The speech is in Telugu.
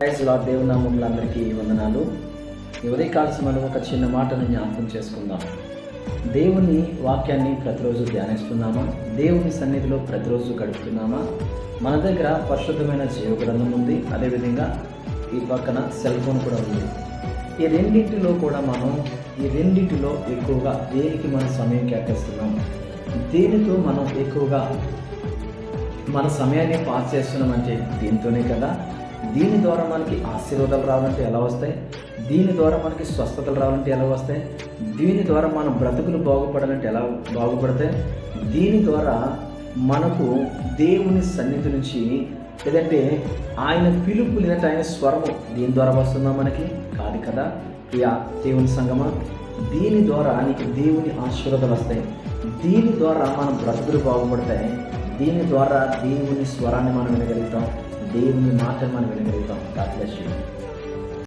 Praise lord. దేవుని నామములో అందరికీ వందనాలు. ఈ ఉదయకాల సమయంలో ఒక చిన్న మాటను జ్ఞాపకం చేసుకుందాం. దేవుని వాక్యాన్ని ప్రతిరోజు ధ్యానిస్తున్నామా? దేవుని సన్నిధిలో ప్రతిరోజు గడుపుతున్నామా? మన దగ్గర పరిశుద్ధమైన జీవగ్రంథం ఉంది, అదేవిధంగా ఈ పక్కన సెల్ ఫోన్ కూడా ఉంది. ఈ రెండింటిలో ఎక్కువగా దేనికి మనం సమయం కేటాయిస్తున్నాం? దేనితో మనం ఎక్కువగా మన సమయాన్ని పాస్ చేస్తున్నామంటే దీంతోనే కదా. దీని ద్వారా మనకి ఆశీర్వాదాలు రావాలంటే ఎలా వస్తాయి? దీని ద్వారా మనకి స్వస్థతలు రావాలంటే ఎలా వస్తాయి? దీని ద్వారా మన బ్రతుకులు బాగుపడాలంటే ఎలా బాగుపడతాయి? దీని ద్వారా మనకు దేవుని సన్నిధి నుంచి, లేదంటే ఆయన పిలుపు, లేదంటే ఆయన స్వరము దీని ద్వారా వస్తుందా? మనకి కాదు కదా. ప్రియా దేవుని సంగమా, దీని ద్వారా నీకు దేవుని ఆశీర్వాదాలు వస్తాయి. దీని ద్వారా మన బ్రతుకులు బాగుపడతాయి. దీని ద్వారా దేవుని స్వరాన్ని మనం వినగలుగుతాం, దేవుని మాటను మనం వినగలుగుతాం. God bless you.